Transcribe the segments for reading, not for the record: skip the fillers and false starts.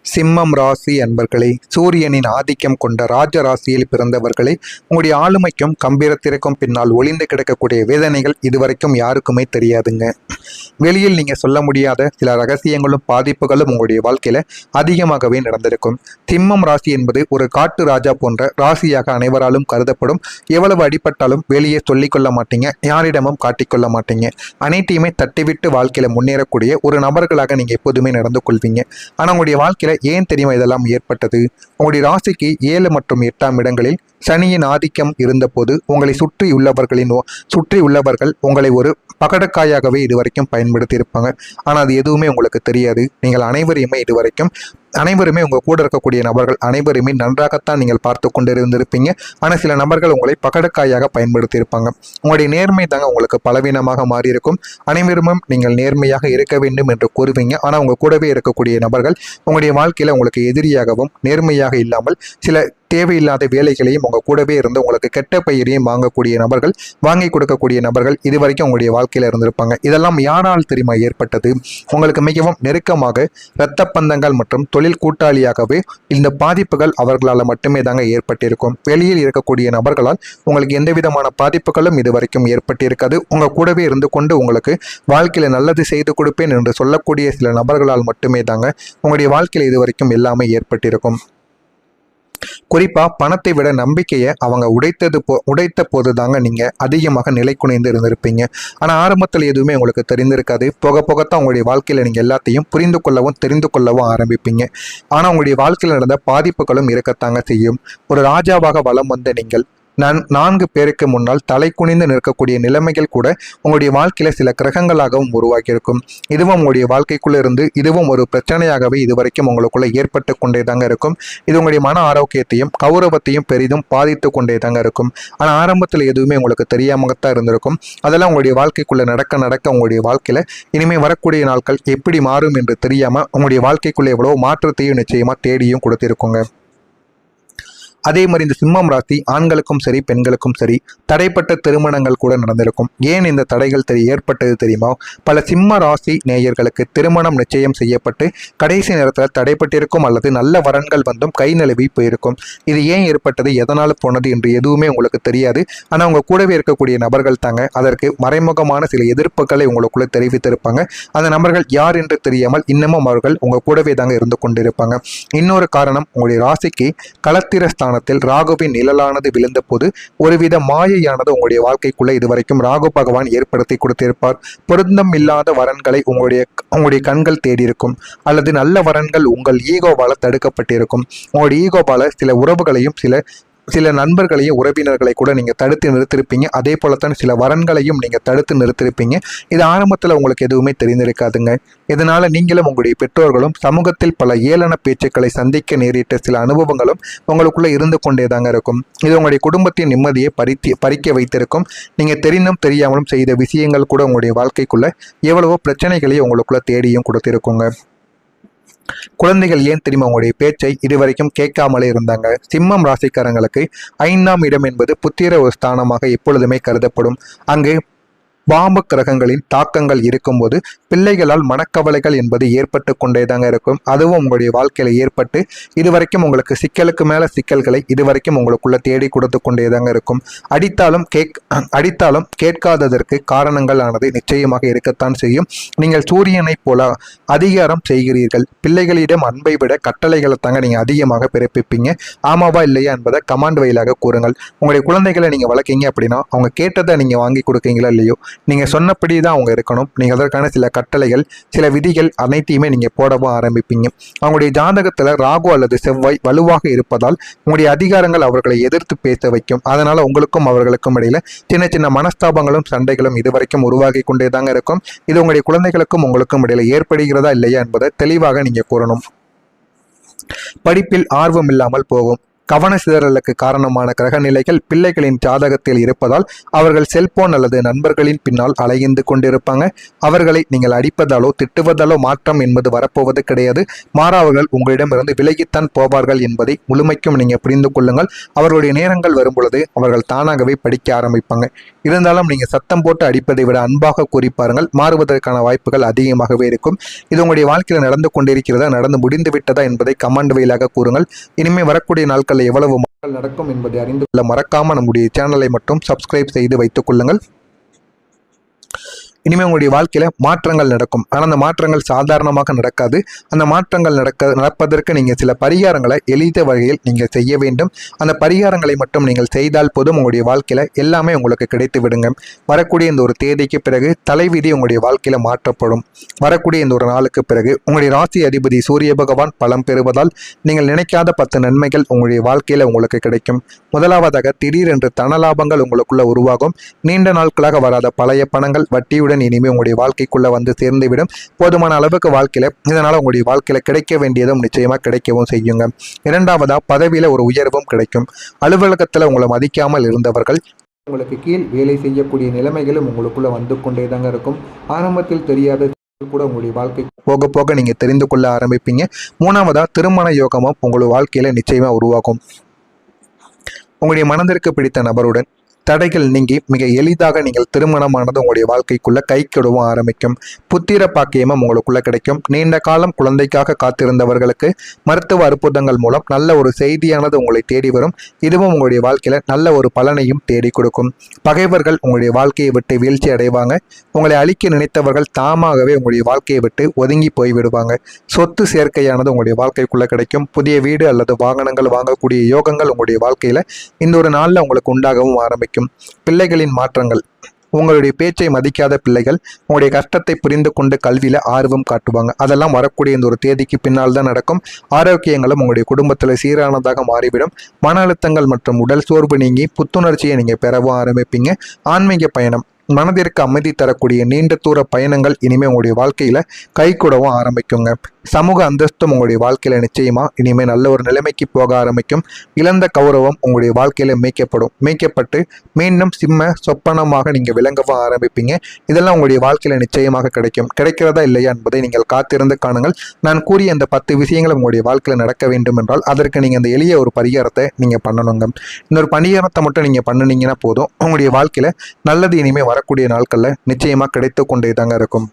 சிம்மம் ராசி அன்பர்களே, சூரியனின் ஆதிக்கம் கொண்ட ராஜ ராசியில் பிறந்தவர்களே, உங்களுடைய ஆளுமைக்கும் கம்பீரத்திற்கும் பின்னால் ஒளிந்து கிடக்கக்கூடிய வேதனைகள் இதுவரைக்கும் யாருக்குமே தெரியாதுங்க. வெளியில் நீங்க சொல்ல முடியாத சில ரகசியங்களும் பாதிப்புகளும் உங்களுடைய வாழ்க்கையில அதிகமாகவே நடந்திருக்கும். சிம்மம் ராசி என்பது ஒரு காட்டு ராஜா போன்ற ராசியாக அனைவராலும் கருதப்படும். எவ்வளவு அடிபட்டாலும் வெளியே சொல்லிக்கொள்ள மாட்டீங்க, யாரிடமும் காட்டிக்கொள்ள மாட்டீங்க. அனைத்தையுமே தட்டிவிட்டு வாழ்க்கையில முன்னேறக்கூடிய ஒரு நபர்களாக நீங்க எப்போதுமே நடந்து கொள்வீங்க. ஆனா உங்களுடைய வாழ்க்கையில ஏன் தெரியுமா இதெல்லாம் ஏற்பட்டது? உங்களுடைய ராசிக்கு 7 மற்றும் 8ஆம் இடங்களில் சனியின் ஆதிக்கம் இருந்தபோது உங்களை சுற்றி உள்ளவர்கள் உங்களை ஒரு பகடக்காயாகவே இதுவரைக்கும் பயன்படுத்தி இருப்பாங்க. ஆனால் அது எதுவுமே உங்களுக்கு தெரியாது. நீங்கள் அனைவருமே உங்கள் கூட இருக்கக்கூடிய நபர்கள் அனைவருமே நன்றாகத்தான் நீங்கள் பார்த்து கொண்டு இருந்திருப்பீங்க. ஆனால் சில நபர்கள் உங்களை பகடக்காயாக பயன்படுத்தி இருப்பாங்க. உங்களுடைய நேர்மை தாங்க உங்களுக்கு பலவீனமாக மாறியிருக்கும். அனைவரும் நீங்கள் நேர்மையாக இருக்க வேண்டும் என்று கூறுவீங்க. ஆனால் உங்கள் கூடவே இருக்கக்கூடிய நபர்கள் உங்களுடைய வாழ்க்கையில் உங்களுக்கு எதிரியாகவும் நேர்மையாக இல்லாமல் சில தேவையில்லாத வேலைகளையும் உங்கள் கூடவே இருந்து உங்களுக்கு கெட்ட பெயரையும் வாங்கி கொடுக்கக்கூடிய நபர்கள் இதுவரைக்கும் உங்களுடைய வாழ்க்கையில் இருந்திருப்பாங்க. இதெல்லாம் யாரால் தெரியுமா ஏற்பட்டது? உங்களுக்கு மிகவும் நெருக்கமாக இரத்த பந்தங்கள் மற்றும் தொழில் கூட்டாளியாகவே இந்த பாதிப்புகள் அவர்களால் மட்டுமே தாங்க ஏற்பட்டிருக்கும். வெளியில் இருக்கக்கூடிய நபர்களால் உங்களுக்கு எந்த விதமான பாதிப்புகளும் இதுவரைக்கும் ஏற்பட்டிருக்காது. உங்கள் கூடவே இருந்து கொண்டு உங்களுக்கு வாழ்க்கையில் நல்லது செய்து கொடுப்பேன் என்று சொல்லக்கூடிய சில நபர்களால் மட்டுமே தாங்க உங்களுடைய வாழ்க்கையில் இதுவரைக்கும் எல்லாமே ஏற்பட்டிருக்கும். குறிப்பா பணத்தை விட நம்பிக்கையை அவங்க உடைத்த போது தாங்க நீங்க அதிகமாக நிலை குனைந்து இருந்திருப்பீங்க. ஆனா ஆரம்பத்தில் எதுவுமே உங்களுக்கு தெரிந்திருக்காது. போக போகத்தான் உங்களுடைய வாழ்க்கையில நீங்க எல்லாத்தையும் புரிந்து கொள்ளவும் தெரிந்து கொள்ளவும் ஆரம்பிப்பீங்க. ஆனா உங்களுடைய வாழ்க்கையில் நடந்த பாதிப்புகளும் இருக்கத்தாங்க செய்யும். ஒரு ராஜாவாக வலம் வந்த நீங்கள் 4 பேருக்கு முன்னால் தலை குனிந்து நிற்கக்கூடிய நிலைமைகள் கூட உங்களுடைய வாழ்க்கையில சில கிரகங்களாகவும் உருவாக்கியிருக்கும். இதுவும் உங்களுடைய வாழ்க்கைக்குள்ள இருந்து இதுவும் ஒரு பிரச்சனையாகவே இதுவரைக்கும் உங்களுக்குள்ள ஏற்பட்டு கொண்டே தாங்க இருக்கும். இது உங்களுடைய மன ஆரோக்கியத்தையும் கௌரவத்தையும் பெரிதும் பாதித்து கொண்டே தாங்க இருக்கும். ஆனால் ஆரம்பத்தில் எதுவுமே உங்களுக்கு தெரியாமத்தான் இருந்திருக்கும். அதெல்லாம் உங்களுடைய வாழ்க்கைக்குள்ள நடக்க உங்களுடைய வாழ்க்கையில இனிமே வரக்கூடிய நாட்கள் எப்படி மாறும் என்று தெரியாம உங்களுடைய வாழ்க்கைக்குள்ள எவ்வளவு மாற்றத்தையும் நிச்சயமா தேடியும் கொடுத்திருக்கோங்க. அதே மாதிரி இந்த சிம்மம் ராசி ஆண்களுக்கும் சரி பெண்களுக்கும் சரி தடைப்பட்ட திருமணங்கள் கூட நடந்திருக்கும். ஏன் இந்த தடைகள் ஏற்பட்டது தெரியுமா? பல சிம்ம ராசி நேயர்களுக்கு திருமணம் நிச்சயம் செய்யப்பட்டு கடைசி நேரத்தில் தடைப்பட்டிருக்கும் அல்லது நல்ல வரன்கள் வந்தும் கை நழுவி போயிருக்கும். இது ஏன் ஏற்பட்டது, எதனால் போனது என்று எதுவுமே உங்களுக்கு தெரியாது. ஆனால் உங்க கூடவே இருக்கக்கூடிய நபர்கள் தாங்க அதற்கு மறைமுகமான சில எதிர்ப்புகளை உங்களுக்குள்ள தெரிவித்திருப்பாங்க. அந்த நபர்கள் யார் என்று தெரியாமல் இன்னமும் அவர்கள் உங்க கூடவே தாங்க இருந்து கொண்டிருப்பாங்க. இன்னொரு காரணம், உங்களுடைய ராசிக்கு களத்திர ராகுவின் நிழலானது விழுந்த போது ஒருவித மாயையானது உங்களுடைய வாழ்க்கைக்குள்ள இதுவரைக்கும் ராகு பகவான் ஏற்படுத்தி கொடுத்திருப்பார். பொருத்தம் இல்லாத வரன்களை உங்களுடைய கண்கள் தேடி இருக்கும், அல்லது நல்ல வரன்கள் உங்கள் ஈகோவால தடுக்கப்பட்டிருக்கும். உங்களுடைய ஈகோவால சில உறவுகளையும் சில நண்பர்களையும் உறவினர்களை கூட நீங்கள் தடுத்து நிறுத்திருப்பீங்க. அதே போலத்தான் சில வரன்களையும் நீங்கள் தடுத்து நிறுத்திருப்பீங்க. இது ஆரம்பத்தில் உங்களுக்கு எதுவுமே தெரிந்திருக்காதுங்க. இதனால நீங்களும் உங்களுடைய பெற்றோர்களும் சமூகத்தில் பல ஏளன பேச்சுக்களை சந்திக்க நேரிட்ட சில அனுபவங்களும் உங்களுக்குள்ள இருந்து கொண்டே தாங்க இருக்கும். இது உங்களுடைய குடும்பத்தின் நிம்மதியை பறிக்க வைத்திருக்கும். நீங்கள் தெரிந்தும் தெரியாமலும் செய்த விஷயங்கள் கூட உங்களுடைய வாழ்க்கைக்குள்ள எவ்வளவோ பிரச்சனைகளையும் உங்களுக்குள்ள தேடியும் கொடுத்திருக்குங்க. குழந்தைகள் ஏன் தெரியுமா உங்களுடைய பேச்சை இதுவரைக்கும் கேட்காமலே இருந்தாங்க? சிம்மம் ராசிக்காரங்களுக்கு 5ஆம் இடம் என்பது புத்திர ஒரு ஸ்தானமாக எப்பொழுதுமே கருதப்படும். அங்கு பாம்பு கிரகங்களின் தாக்கங்கள் இருக்கும்போது பிள்ளைகளால் மனக்கவலைகள் என்பது ஏற்பட்டு கொண்டே தாங்க இருக்கும். அதுவும் உங்களுடைய வாழ்க்கையில ஏற்பட்டு இதுவரைக்கும் உங்களுக்கு சிக்கலுக்கு மேல சிக்கல்களை இதுவரைக்கும் உங்களுக்குள்ள தேடி கொடுத்து கொண்டே தாங்க இருக்கும். அடித்தாலும் கேட்காததற்கு காரணங்கள் ஆனது நிச்சயமாக இருக்கத்தான் செய்யும். நீங்கள் சூரியனை போல அதிகாரம் செய்கிறீர்கள். பிள்ளைகளிடம் அன்பை விட கட்டளைகளை தாங்க நீங்க அதிகமாக பிறப்பிப்பீங்க. ஆமாவா இல்லையா என்பதை கமாண்ட் வழியாக கூறுங்கள். உங்களுடைய குழந்தைகளை நீங்க வளர்க்கீங்க அப்படின்னா அவங்க கேட்டதை நீங்க வாங்கி கொடுக்கீங்களா இல்லையோ, நீங்க சொன்னபடி தான் அவங்க இருக்கணும். நீங்க அதற்கான சில கட்டளைகள் சில விதிகள் அனைத்தையுமே நீங்க போடவும் ஆரம்பிப்பீங்க. அவங்களுடைய ஜாதகத்துல ராகு அல்லது செவ்வாய் வலுவாக இருப்பதால் உங்களுடைய அதிகாரங்கள் அவர்களை எதிர்த்து பேச வைக்கும். அதனால உங்களுக்கும் அவர்களுக்கும் இடையில சின்ன சின்ன மனஸ்தாபங்களும் சண்டைகளும் இதுவரைக்கும் உருவாகி கொண்டே தாங்க இருக்கும். இது உங்களுடைய குழந்தைகளுக்கும் உங்களுக்கும் இடையில ஏற்படுகிறதா இல்லையா என்பதை தெளிவாக நீங்க கூறணும். படிப்பில் ஆர்வம் இல்லாமல் போகும். கவன சிதறலுக்கு காரணமான கிரக நிலைகள் பிள்ளைகளின் ஜாதகத்தில் இருப்பதால் அவர்கள் செல்போன் அல்லது நண்பர்களின் பின்னால் அலைந்து கொண்டிருப்பாங்க. அவர்களை நீங்கள் அடிப்பதாலோ திட்டுவதாலோ மாற்றம் என்பது வரப்போவது கிடையாது. மாறாவர்கள் உங்களிடமிருந்து விலகித்தான் போவார்கள் என்பதை முழுமைக்கும் நீங்க புரிந்து கொள்ளுங்கள். அவர்களுடைய நேரங்கள் வரும் பொழுது அவர்கள் தானாகவே படிக்க ஆரம்பிப்பாங்க. இருந்தாலும் நீங்கள் சத்தம் போட்டு அடிப்பதை விட அன்பாக கூறி பாருங்கள், மாறுவதற்கான வாய்ப்புகள் அதிகமாகவே இருக்கும். இது உங்களுடைய வாழ்க்கையில் நடந்து கொண்டிருக்கிறதா, நடந்து முடிந்து விட்டதா என்பதை கமெண்ட் வாயிலாக கூறுங்கள். இனிமேல் வரக்கூடிய நாட்களில் எவ்வளவு மாற்றங்கள் நடக்கும் என்பதை அறிந்து கொள்ள மறக்காமல் நம்முடைய சேனலை மட்டும் சப்ஸ்கிரைப் செய்து வைத்துக் கொள்ளுங்கள். இனிமேல் உங்களுடைய வாழ்க்கையில் மாற்றங்கள் நடக்கும். ஆனால் அந்த மாற்றங்கள் சாதாரணமாக நடக்காது. அந்த மாற்றங்கள் நடப்பதற்கு நீங்கள் சில பரிகாரங்களை எளித வகையில் நீங்கள் செய்ய வேண்டும். அந்த பரிகாரங்களை மட்டும் நீங்கள் செய்தால் போதும் உங்களுடைய வாழ்க்கையில் எல்லாமே உங்களுக்கு கிடைத்து விடுங்க. வரக்கூடிய இந்த ஒரு தேதிக்கு பிறகு தலைவிதி உங்களுடைய வாழ்க்கையில் மாற்றப்படும். வரக்கூடிய இந்த ஒரு நாளுக்கு பிறகு உங்களுடைய ராசி அதிபதி சூரிய பகவான் பலம் பெறுவதால் நீங்கள் நினைக்காத 10 நன்மைகள் உங்களுடைய வாழ்க்கையில் உங்களுக்கு கிடைக்கும். முதலாவதாக திடீரென்று தனலாபங்கள் உங்களுக்குள்ள உருவாகும். நீண்ட நாட்களாக வராத பழைய பணங்கள் வட்டியுடன் இனிமேல் உங்களுடைய வாழ்க்கைக்குள்ள வந்து சேர்ந்துவிடும். போதுமான அளவுக்கு வாழ்க்கையில இதனால உங்களுடைய வாழ்க்கையில கிடைக்க வேண்டியதும் நிச்சயமா கிடைக்கவும் செய்யுங்க. இரண்டாவதா பதவியில ஒரு உயர்வும் கிடைக்கும். அலுவலகத்துல உங்களை மதிக்காமல் இருந்தவர்கள் உங்களுக்கு கீழ் வேலை செய்யக்கூடிய நிலைமைகளும் உங்களுக்குள்ள வந்து கொண்டே தாங்க இருக்கும். ஆரம்பத்தில் தெரியாத கூட உங்களுடைய வாழ்க்கை போக போக நீங்க தெரிந்து கொள்ள ஆரம்பிப்பீங்க. மூணாவதா திருமண யோகமும் உங்களுடைய வாழ்க்கையில நிச்சயமா உருவாகும். உங்களுடைய மனதிற்கு பிடித்த நபருடன் தடைகள் நீங்கி மிக எளிதாக நீங்கள் திருமணமானது உங்களுடைய வாழ்க்கைக்குள்ள கைக்கொடவும் ஆரம்பிக்கும். புத்திர பாக்கியமும் உங்களுக்குள்ள கிடைக்கும். நீண்ட காலம் குழந்தைக்காக காத்திருந்தவர்களுக்கு மருத்துவ அற்புதங்கள் மூலம் நல்ல ஒரு செய்தியானது உங்களை தேடி வரும். இதுவும் உங்களுடைய வாழ்க்கையில நல்ல ஒரு பலனையும் தேடி கொடுக்கும். பகைவர்கள் உங்களுடைய வாழ்க்கையை விட்டு வீழ்ச்சி அடைவாங்க. உங்களை அழிக்க நினைத்தவர்கள் தாமாகவே உங்களுடைய வாழ்க்கையை விட்டு ஒதுங்கி போய்விடுவாங்க. சொத்து சேர்க்கையானது உங்களுடைய வாழ்க்கைக்குள்ள கிடைக்கும். புதிய வீடு அல்லது வாகனங்கள் வாங்கக்கூடிய யோகங்கள் உங்களுடைய வாழ்க்கையில இந்த ஒரு நாள்ல உங்களுக்கு உண்டாகவும் ஆரம்பிக்கும். பிள்ளைகளின் மாற்றங்கள், உங்களுடைய பேச்சை மதிக்காத பிள்ளைகள் உங்களுடைய கஷ்டத்தை புரிந்து கொண்டு கல்வியில ஆர்வம் காட்டுவாங்க. அதெல்லாம் வரக்கூடிய இந்த ஒரு தேதிக்கு பின்னால் தான் நடக்கும். ஆரோக்கியங்களும் உங்களுடைய குடும்பத்தில் சீரானதாக மாறிவிடும். மன அழுத்தங்கள் மற்றும் உடல் சோர்வு நீங்கி புத்துணர்ச்சியை நீங்க பெறவும் ஆரம்பிப்பீங்க. ஆன்மீக பயணம், மனதிற்கு அமைதி தரக்கூடிய நீண்ட தூர பயணங்கள் இனிமேல் உங்களுடைய வாழ்க்கையில கைகூடவும் ஆரம்பிக்குங்க. சமூக அந்தஸ்தும் உங்களுடைய வாழ்க்கையில நிச்சயமா இனிமேல் நல்ல ஒரு நிலைமைக்கு போக ஆரம்பிக்கும். இழந்த கௌரவம் உங்களுடைய வாழ்க்கையில மீட்கப்பட்டு மீண்டும் சிம்ம சொப்பனமாக நீங்க விளங்கவும் ஆரம்பிப்பீங்க. இதெல்லாம் உங்களுடைய வாழ்க்கையில நிச்சயமாக கிடைக்கும். கிடைக்கிறதா இல்லையா என்பதை நீங்கள் காத்திருந்து காணுங்கள். நான் கூறிய அந்த 10 விஷயங்கள் உங்களுடைய வாழ்க்கையில நடக்க வேண்டும் என்றால் அதற்கு நீங்க அந்த எளிய ஒரு பரிகாரத்தை நீங்க பண்ணணுங்க. இந்த ஒரு பரிகாரத்தை மட்டும் நீங்க பண்ணினீங்கன்னா போதும், உங்களுடைய வாழ்க்கையில நல்லது இனிமேல் வரக்கூடிய நாட்கள்ல நிச்சயமா கிடைத்து கொண்டே தாங்க இருக்கும்.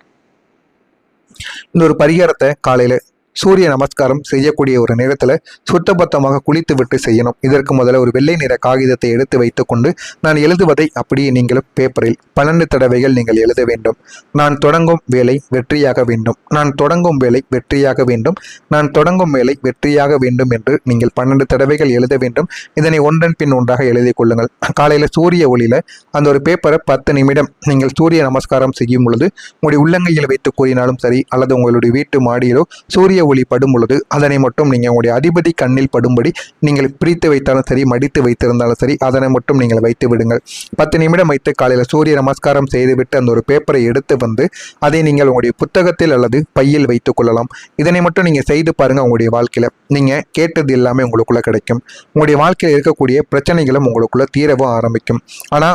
இந்த ஒரு பரிகாரத்தை காலையில சூரிய நமஸ்காரம் செய்யக்கூடிய ஒரு நேரத்தில் சுத்தபத்தமாக குளித்து விட்டு செய்யணும். இதற்கு முதல்ல ஒரு வெள்ளை நிற காகிதத்தை எடுத்து வைத்துக்கொண்டு நான் எழுதுவதை அப்படியே நீங்களும் பேப்பரில் 12 தடவைகள் நீங்கள் எழுத வேண்டும். நான் தொடங்கும் வேலை வெற்றியாக வேண்டும், நான் தொடங்கும் வேலை வெற்றியாக வேண்டும், நான் தொடங்கும் வேலை வெற்றியாக வேண்டும் என்று நீங்கள் 12 தடவைகள் எழுத வேண்டும். இதனை ஒன்றன் பின் ஒன்றாக எழுதி கொள்ளுங்கள். காலையில் சூரிய ஒளியில அந்த ஒரு பேப்பரை 10 நிமிடம் நீங்கள் சூரிய நமஸ்காரம் செய்யும் பொழுது உங்களுடைய உள்ளங்கையில் வைத்து கூறினாலும் சரி, அல்லது உங்களுடைய வீட்டு மாடியிலோ சூரிய ஒளி படும் பொழுது அதனை மட்டும் நீங்கள் உங்களுடைய அதிபதி கண்ணில் படும்படி நீங்கள் பிரித்து வைத்தாலும் சரி, மடித்து வைத்திருந்தாலும் சரி, அதனை மட்டும் நீங்கள் வைத்து விடுங்கள். 10 நிமிடம் வைத்து காலையில் சூரிய நமஸ்காரம் செய்துவிட்டு அந்த ஒரு பேப்பரை எடுத்து வந்து அதை நீங்கள் உங்களுடைய புத்தகத்தில் அல்லது பையில் வைத்துக் கொள்ளலாம். இதனை மட்டும் நீங்கள் செய்து பாருங்க. உங்களுடைய வாழ்க்கையில நீங்க கேட்டது எல்லாமே உங்களுக்குள்ள கிடைக்கும். உங்களுடைய வாழ்க்கையில் இருக்கக்கூடிய பிரச்சனைகளும் உங்களுக்குள்ள தீரவும் ஆரம்பிக்கும். ஆனா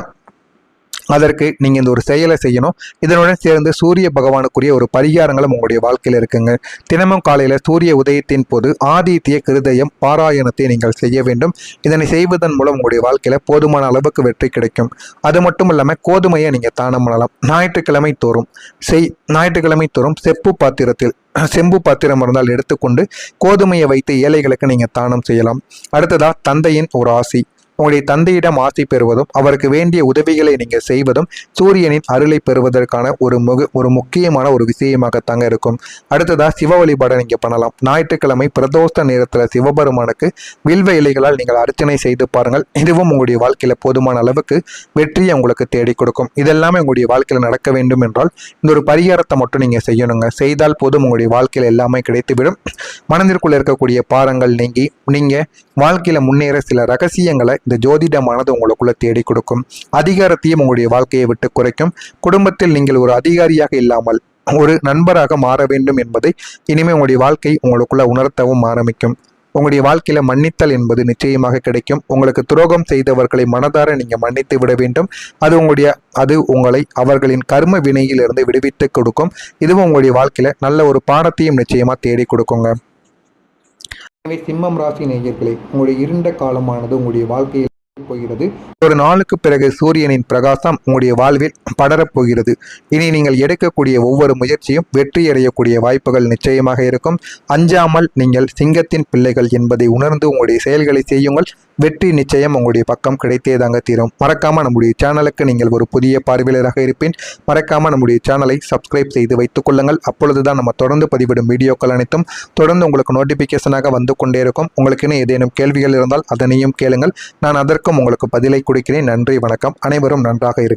அதற்கு நீங்கள் இந்த ஒரு செயலை செய்யணும். இதனுடன் சேர்ந்து சூரிய பகவானுக்குரிய ஒரு பரிகாரங்களும் உங்களுடைய வாழ்க்கையில் இருக்குங்க. தினமும் காலையில் சூரிய உதயத்தின் போது ஆதித்ய கிருதயம் பாராயணத்தை நீங்கள் செய்ய வேண்டும். இதனை செய்வதன் மூலம் உங்களுடைய வாழ்க்கையில் போதுமான அளவுக்கு வெற்றி கிடைக்கும். அது மட்டும் இல்லாமல் கோதுமையை நீங்கள் தானம் பண்ணலாம். ஞாயிற்றுக்கிழமை தோறும் செம்பு பாத்திரம் இருந்தால் எடுத்துக்கொண்டு கோதுமையை வைத்து ஏழைகளுக்கு நீங்கள் தானம் செய்யலாம். அடுத்ததா தந்தையின் ஒரு ஆசி, உங்களுடைய தந்தையிடம் ஆசை பெறுவதும் அவருக்கு வேண்டிய உதவிகளை நீங்கள் செய்வதும் சூரியனின் அருளை பெறுவதற்கான ஒரு முக்கியமான ஒரு விஷயமாகத்தாங்க இருக்கும். அடுத்ததா சிவ வழிபாடை நீங்கள் பண்ணலாம். ஞாயிற்றுக்கிழமை பிரதோஷ நேரத்தில் சிவபெருமானுக்கு வில்வ இலைகளால் நீங்கள் அர்ச்சனை செய்து பாருங்கள். இதுவும் உங்களுடைய வாழ்க்கையில் போதுமான அளவுக்கு வெற்றியை உங்களுக்கு தேடி கொடுக்கும். இதெல்லாமே உங்களுடைய வாழ்க்கையில் நடக்க வேண்டும் என்றால் இந்த ஒரு பரிகாரத்தை மட்டும் நீங்கள் செய்யணுங்க. செய்தால் போதும் உங்களுடைய வாழ்க்கையில் எல்லாமே கிடைத்துவிடும். மனதிற்குள்ள இருக்கக்கூடிய பாரங்கள் நீங்கி நீங்கள் வாழ்க்கையில முன்னேற சில ரகசியங்களை இந்த ஜோதிடமானது உங்களுக்குள்ள தேடி கொடுக்கும். அதிகாரத்தையும் உங்களுடைய வாழ்க்கையை விட்டு குறைக்கும். குடும்பத்தில் நீங்கள் ஒரு அதிகாரியாக இல்லாமல் ஒரு நண்பராக மாற வேண்டும் என்பதை இனிமேல் உங்களுடைய வாழ்க்கை உங்களுக்குள்ள உணர்த்தவும் ஆரம்பிக்கும். உங்களுடைய வாழ்க்கையில மன்னித்தல் என்பது நிச்சயமாக கிடைக்கும். உங்களுக்கு துரோகம் செய்தவர்களை மனதார நீங்க மன்னித்து விட வேண்டும். அது உங்களை அவர்களின் கர்ம வினையிலிருந்து விடுவித்து கொடுக்கும். இதுவும் உங்களுடைய வாழ்க்கையில நல்ல ஒரு பாடத்தையும் நிச்சயமா தேடி கொடுக்குங்க. எனவே சிம்மம் ராசி நேயர்களே, உங்களுடைய இருண்ட காலமானது உங்களுடைய வாழ்க்கையில் போகிறது. ஒரு நாளுக்கு பிறகு சூரியனின் பிரகாசம் உங்களுடைய வாழ்வில் படரப் போகிறது. இனி நீங்கள் எடுக்கக்கூடிய ஒவ்வொரு முயற்சியும் வெற்றி அடையக்கூடிய வாய்ப்புகள் நிச்சயமாக இருக்கும். அஞ்சாமல் நீங்கள் சிங்கத்தின் பிள்ளைகள் என்பதை உணர்ந்து உங்களுடைய செயல்களை செய்யுங்கள். வெற்றி நிச்சயம் உங்களுடைய பக்கம் கிடைத்தே தாங்க தீரும். மறக்காம நம்முடைய சேனலுக்கு நீங்கள் ஒரு புதிய பார்வையாளராக இருப்பேன். மறக்காம நம்முடைய சேனலை சப்ஸ்கிரைப் செய்து வைத்துக் கொள்ளுங்கள். அப்பொழுதுதான் நம்ம தொடர்ந்து பதிவிடும் வீடியோக்கள் அனைத்தும் தொடர்ந்து உங்களுக்கு நோட்டிபிகேஷனாக வந்து கொண்டே இருக்கும். உங்களுக்குன்னு ஏதேனும் கேள்விகள் இருந்தால் அதனையும் கேளுங்கள். நான் அதற்கும் உங்களுக்கு பதிலை கொடுக்கிறேன். நன்றி, வணக்கம். அனைவரும் நன்றாக இருங்கள்.